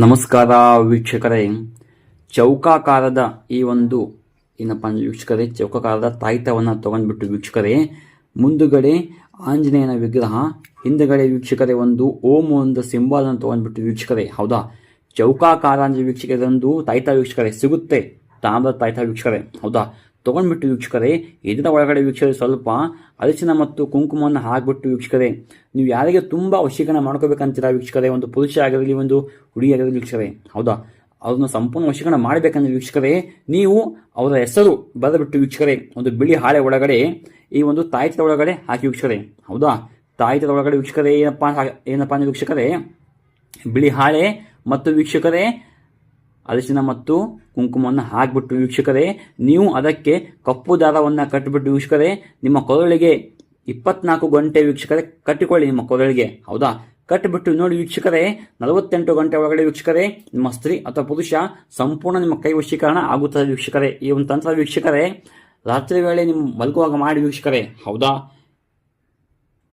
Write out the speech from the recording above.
ನಮಸ್ಕಾರ ವೀಕ್ಷಕರೇ. ಚೌಕಾಕಾರದ ಈ ಒಂದು ಏನಪ್ಪ ವೀಕ್ಷಕರೇ, ಚೌಕಾಕಾರದ ತಾಯ್ತವನ್ನು ತಗೊಂಡ್ಬಿಟ್ಟು ವೀಕ್ಷಕರೇ, ಮುಂದುಗಡೆ ಆಂಜನೇಯನ ವಿಗ್ರಹ, ಹಿಂದುಗಡೆ ವೀಕ್ಷಕರೇ ಒಂದು ಓಂ ಒಂದು ಸಿಂಬಲ್ ಅನ್ನು ತಗೊಂಡ್ಬಿಟ್ಟು ವೀಕ್ಷಕರೇ, ಹೌದಾ, ಚೌಕಾಕಾರ ಅಂದ್ರೆ ವೀಕ್ಷಕರೇ ಒಂದು ತಾಯ್ತ ವೀಕ್ಷಕರೇ ಸಿಗುತ್ತೆ, ತಾಮ್ರದ ತಾಯ್ತ ವೀಕ್ಷಕರೇ, ಹೌದಾ, ತಗೊಂಡ್ಬಿಟ್ಟು ವೀಕ್ಷಕರೇ ಇದರ ಒಳಗಡೆ ವೀಕ್ಷಕರೇ ಸ್ವಲ್ಪ ಅರಿಶಿನ ಮತ್ತು ಕುಂಕುಮವನ್ನು ಹಾಕ್ಬಿಟ್ಟು ವೀಕ್ಷಕರೇ, ನೀವು ಯಾರಿಗೆ ತುಂಬ ವಶೀಕರಣ ಮಾಡ್ಕೋಬೇಕಂತೀರಾ ವೀಕ್ಷಕರೇ, ಒಂದು ಪುರುಷ ಆಗಿರಲಿ ಒಂದು ಹುಡುಗಿ ಆಗಿರಲಿ ವೀಕ್ಷಕರೇ, ಹೌದಾ, ಅವ್ರನ್ನ ಸಂಪೂರ್ಣ ವಶೀಕರಣ ಮಾಡಬೇಕಂದ್ರೆ ವೀಕ್ಷಕರೇ ನೀವು ಅವರ ಹೆಸರು ಬರೆದ್ಬಿಟ್ಟು ವೀಕ್ಷಕರೇ ಒಂದು ಬಿಳಿ ಹಾಳೆ ಒಳಗಡೆ ಈ ಒಂದು ತಾಯ್ತದ ಒಳಗಡೆ ಹಾಕಿ ವೀಕ್ಷಕರೇ, ಹೌದಾ, ತಾಯ್ತದ ಒಳಗಡೆ ವೀಕ್ಷಕರೇ ಏನಪ್ಪ ಅಂದ್ರೆ ವೀಕ್ಷಕರೇ ಬಿಳಿ ಹಾಳೆ ಮತ್ತು ವೀಕ್ಷಕರೇ ಅರಿಶಿನ ಮತ್ತು ಕುಂಕುಮವನ್ನು ಹಾಕಿಬಿಟ್ಟು ವೀಕ್ಷಕರೇ ನೀವು ಅದಕ್ಕೆ ಕಪ್ಪು ದಾರವನ್ನು ಕಟ್ಟಿಬಿಟ್ಟು ವೀಕ್ಷಕರೇ ನಿಮ್ಮ ಕೊರಳಿಗೆ 24 ಗಂಟೆ ವೀಕ್ಷಕರೇ ಕಟ್ಟಿಕೊಳ್ಳಿ ನಿಮ್ಮ ಕೊರಳಿಗೆ, ಹೌದಾ, ಕಟ್ಟಿಬಿಟ್ಟು ನೋಡಿ ವೀಕ್ಷಕರೇ 48 ಗಂಟೆ ಒಳಗಡೆ ವೀಕ್ಷಕರೇ ನಿಮ್ಮ ಸ್ತ್ರೀ ಅಥವಾ ಪುರುಷ ಸಂಪೂರ್ಣ ನಿಮ್ಮ ಕೈ ವಶೀಕರಣ ಆಗುತ್ತದೆ ವೀಕ್ಷಕರೇ. ಈ ಒಂದು ತಂತ್ರ ವೀಕ್ಷಕರೇ ರಾತ್ರಿ ವೇಳೆ ನಿಮ್ಮ ಮಲಗುವಾಗ ಮಾಡಿ ವೀಕ್ಷಕರೇ, ಹೌದಾ.